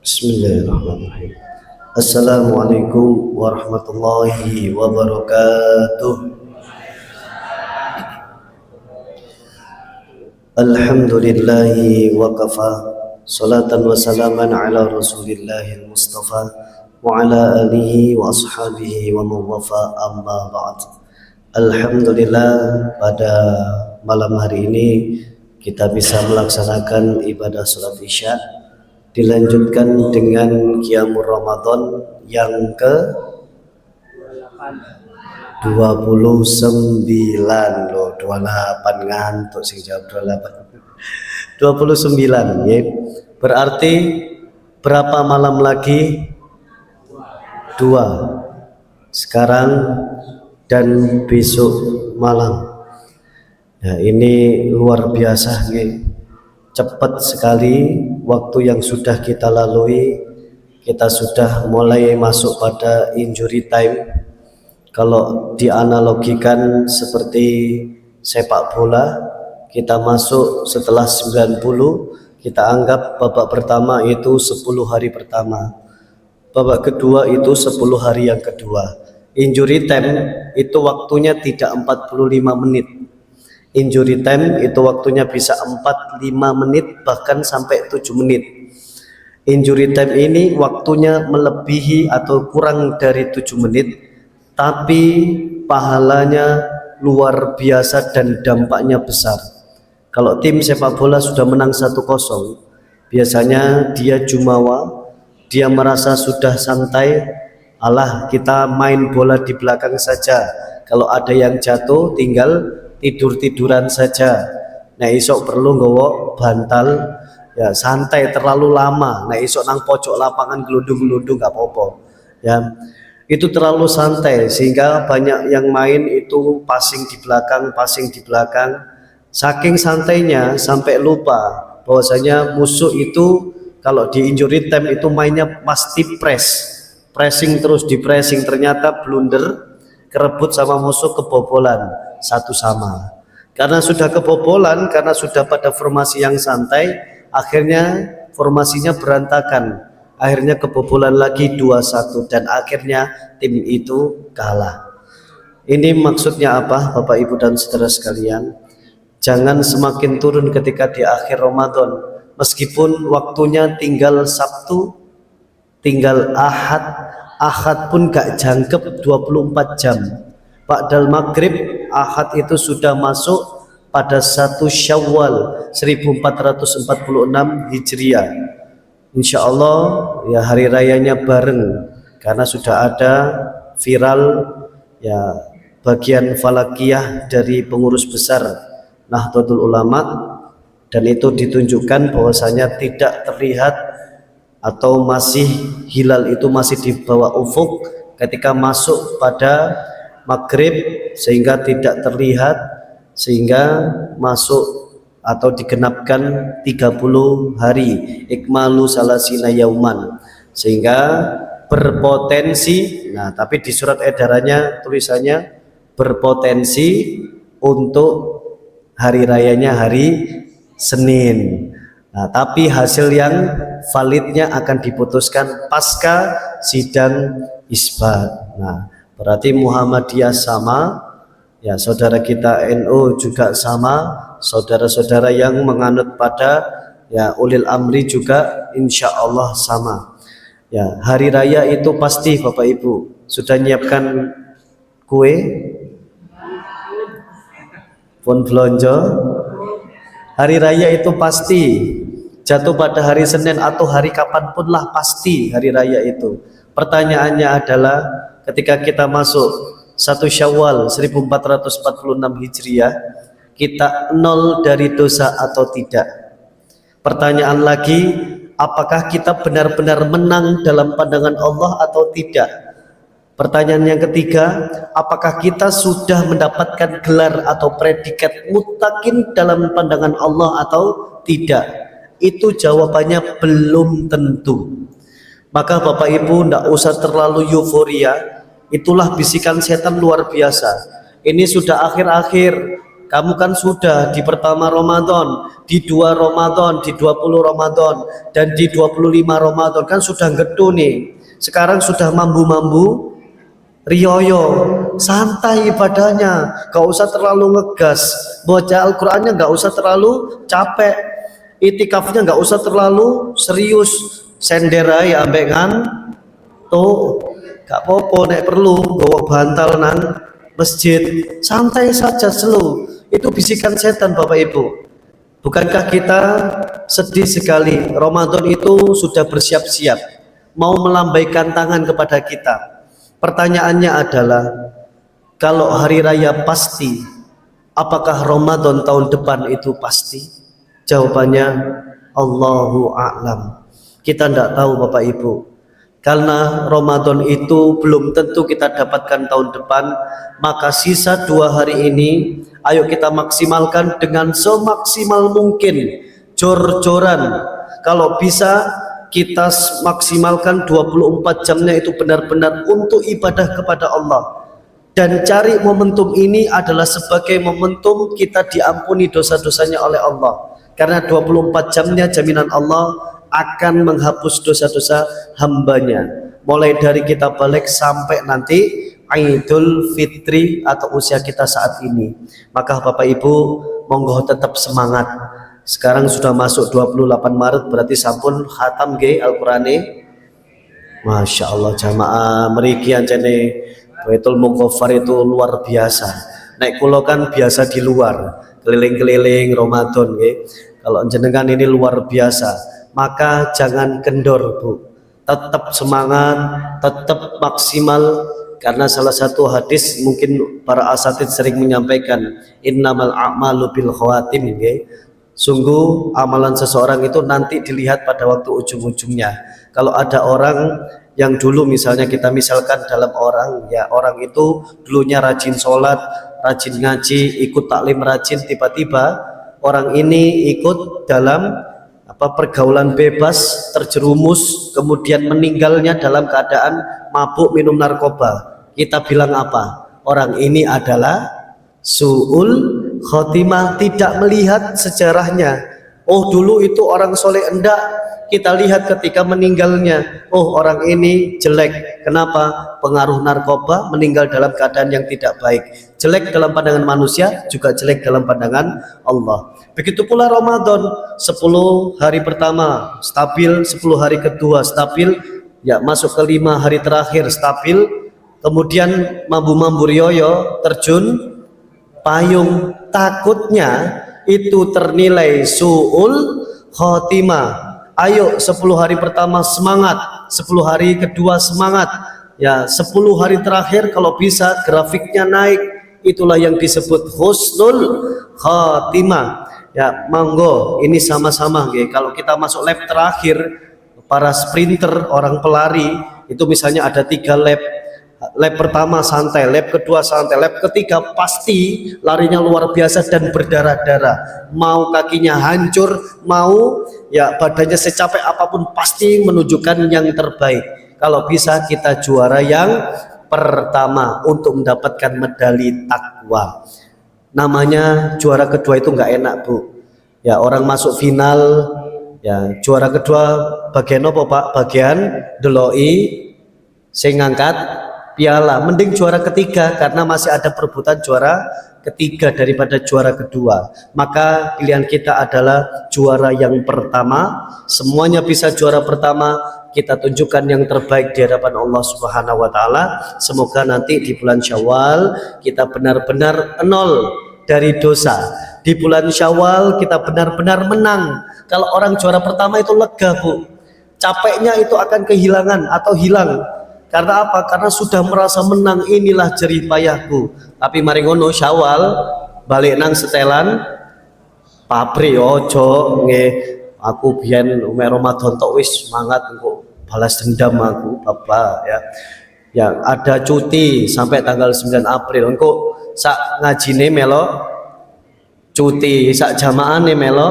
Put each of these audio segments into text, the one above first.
Bismillahirrahmanirrahim. Assalamualaikum warahmatullahi wabarakatuh. Alhamdulillahi wa kafa. Salatan wa salaman ala rasulillahil mustafa wa ala alihi wa ashabihi wa muwafa amma ba'd. Alhamdulillah, pada malam hari ini kita bisa melaksanakan ibadah salat isya, dilanjutkan dengan Qiyamul Ramadan yang ke 29 loh, 28 ngantuk sing jawab 28. 29 ya. Berarti berapa malam lagi? 2. Sekarang dan besok malam. Ya, ini luar biasa nih. Cepat sekali waktu yang sudah kita lalui. Kita sudah mulai masuk pada injury time. Kalau dianalogikan seperti sepak bola, kita masuk setelah 90, kita anggap babak pertama itu 10 hari pertama, babak kedua itu 10 hari yang kedua. Injury time itu waktunya tidak 45 menit. Injury time itu waktunya bisa 45 menit bahkan sampai 7 menit. Injury time ini waktunya melebihi atau kurang dari 7 menit, tapi pahalanya luar biasa dan dampaknya besar. Kalau tim sepak bola sudah menang 1-0, biasanya dia jumawa, dia merasa sudah santai, alah kita main bola di belakang saja, kalau ada yang jatuh tinggal tidur-tiduran saja. Nah isok perlu nggawa bantal, ya santai terlalu lama. Nah isok nang pojok lapangan gelundung-gelundung gak apa-apa. Ya itu terlalu santai sehingga banyak yang main itu passing di belakang. Saking santainya sampai lupa bahwasanya musuh itu kalau di injury time itu mainnya pasti pressing terus di pressing, ternyata blunder, kerebut sama musuh, kebobolan 1-1. Karena sudah kebobolan, karena sudah pada formasi yang santai, akhirnya formasinya berantakan, akhirnya kebobolan lagi 2-1 dan akhirnya tim itu kalah. Ini maksudnya apa Bapak Ibu dan saudara sekalian? Jangan semakin turun ketika di akhir Ramadan, meskipun waktunya tinggal Sabtu, tinggal Ahad pun gak jangkep 24 jam. Ba'dal maghrib Ahad itu sudah masuk pada 1 Syawal 1446 Hijriah. Insya Allah ya hari rayanya bareng, karena sudah ada viral ya bagian falakiyah dari pengurus besar Nahdlatul Ulama, dan itu ditunjukkan bahwasanya tidak terlihat atau masih hilal itu masih di bawah ufuk ketika masuk pada maghrib, sehingga tidak terlihat, sehingga masuk atau digenapkan 30 hari ikmalu salasina yauman, sehingga berpotensi. Nah tapi di surat edarannya tulisannya berpotensi untuk hari rayanya hari Senin. Nah, tapi hasil yang validnya akan diputuskan pasca sidang isbat. Nah, berarti Muhammadiyah sama, ya saudara kita NU juga sama, saudara-saudara yang menganut pada ya ulil amri juga insya Allah sama. Ya, hari raya itu pasti Bapak Ibu sudah nyiapkan kue, pun belanja. Hari raya itu pasti jatuh pada hari Senin atau hari kapanpun lah, pasti hari raya itu. Pertanyaannya adalah ketika kita masuk 1 Syawal 1446 Hijriah, kita nol dari dosa atau tidak? Pertanyaan lagi, apakah kita benar-benar menang dalam pandangan Allah atau tidak? Pertanyaan yang ketiga, apakah kita sudah mendapatkan gelar atau predikat muttaqin dalam pandangan Allah atau tidak? Itu jawabannya belum tentu. Maka Bapak Ibu tidak usah terlalu euforia. Itulah bisikan setan luar biasa. Ini sudah akhir-akhir, Kamu kan sudah di pertama Ramadan, di 2 Ramadan, di 20 Ramadan, dan di 25 Ramadan kan sudah gedu nih. Sekarang sudah mambu-mambu riyoyo, santai ibadahnya, gak usah terlalu ngegas. Baca Al-Qur'annya gak usah terlalu capek. Itikafnya gak usah terlalu serius. Senderai ambek kan tuh gak popo nek perlu bawa bantal nang masjid, santai saja slow. Itu bisikan setan Bapak Ibu. Bukankah kita sedih sekali? Ramadan itu sudah bersiap-siap mau melambaikan tangan kepada kita. Pertanyaannya adalah, kalau hari raya pasti, apakah Ramadan tahun depan itu pasti? Jawabannya Allahu a'lam. Kita tidak tahu Bapak Ibu. Karena Ramadan itu belum tentu kita dapatkan tahun depan, maka sisa 2 hari ini ayo kita maksimalkan dengan semaksimal mungkin, jor-joran. Kalau bisa kita maksimalkan 24 jamnya itu benar-benar untuk ibadah kepada Allah. Dan cari momentum ini adalah sebagai momentum kita diampuni dosa-dosanya oleh Allah. Karena 24 jamnya jaminan Allah akan menghapus dosa-dosa hambanya, mulai dari kita balik sampai nanti Idul Fitri atau usia kita saat ini. Maka Bapak Ibu monggo tetap semangat. Sekarang sudah masuk 28 Maret, berarti sampun khatam ge Al-Qur'ane. Masya Allah jamaah mriki ancene Baitul Muqaffar itu luar biasa. Nek kula kan biasa di luar, keliling-keliling Ramadan nggih. Kalau jenengan ini luar biasa. Maka jangan kendor Bu, tetap semangat, tetap maksimal. Karena salah satu hadis mungkin para asatid sering menyampaikan, innamal a'malu bil khawatim, okay? Sungguh amalan seseorang itu nanti dilihat pada waktu ujung-ujungnya. Kalau ada orang yang dulu misalnya kita misalkan dalam orang, ya orang itu dulunya rajin sholat, rajin ngaji, ikut taklim rajin, tiba-tiba orang ini ikut dalam pergaulan bebas, terjerumus, kemudian meninggalnya dalam keadaan mabuk minum narkoba. Kita bilang apa? Orang ini adalah su'ul khotimah, tidak melihat sejarahnya. Oh dulu itu orang soleh, enggak. Kita lihat ketika meninggalnya, oh orang ini jelek. Kenapa? Pengaruh narkoba, meninggal dalam keadaan yang tidak baik. Jelek dalam pandangan manusia, juga jelek dalam pandangan Allah. Begitu pula Ramadan, 10 hari pertama stabil, 10 hari kedua stabil, ya masuk ke 5 hari terakhir stabil, kemudian mambu-mambu riyoyo, terjun payung, takutnya itu ternilai su'ul khotimah. Ayo 10 hari pertama semangat, 10 hari kedua semangat, ya 10 hari terakhir kalau bisa grafiknya naik, itulah yang disebut husnul khotimah. Ya monggo ini sama-sama ya. Kalau kita masuk lap terakhir, para sprinter, orang pelari itu misalnya ada 3 lap. Lap pertama santai, lap kedua santai, lap ketiga pasti larinya luar biasa dan berdarah-darah. Mau kakinya hancur, mau ya badannya secapek apapun pasti menunjukkan yang terbaik. Kalau bisa kita juara yang pertama untuk mendapatkan medali takwa. Namanya juara kedua itu nggak enak Bu. Ya orang masuk final, ya juara kedua bagian apa Pak? Bagian deloi, sing ngangkat piala. Mending juara ketiga karena masih ada perebutan juara ketiga daripada juara kedua. Maka pilihan kita adalah juara yang pertama. Semuanya bisa juara pertama. Kita tunjukkan yang terbaik di hadapan Allah Subhanahu wa taala. Semoga nanti di bulan Syawal kita benar-benar nol dari dosa. Di bulan Syawal kita benar-benar menang. Kalau orang juara pertama itu lega Bu, capeknya itu akan kehilangan atau hilang. Karena apa? Karena sudah merasa menang, inilah jerih payahku. Tapi mari ngono Syawal balik nang setelan pabrik ojo nggih. Aku biyen umek Ramadan tok wis semangat engko balas dendam aku Bapak ya. Yang ada cuti sampai tanggal 9 April. Engko sak ngajine melo cuti, sak jamaane melo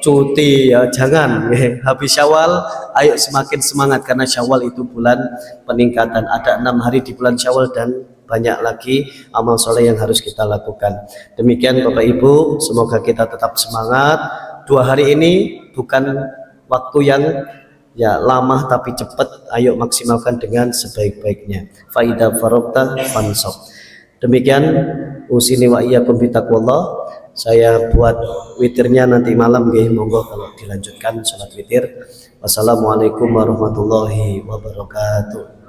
cuti, ya jangan ya. Habis Syawal ayo semakin semangat karena Syawal itu bulan peningkatan. Ada 6 hari di bulan Syawal dan banyak lagi amal soleh yang harus kita lakukan. Demikian Bapak Ibu, semoga kita tetap semangat. 2 hari ini bukan waktu yang ya lama tapi cepat. Ayo maksimalkan dengan sebaik-baiknya. Faida farokta fansop. Demikian usini wa iyyakum bitaqwallah. Saya buat witirnya nanti malam nggih, monggo kalau dilanjutkan salat witir. Wassalamualaikum warahmatullahi wabarakatuh.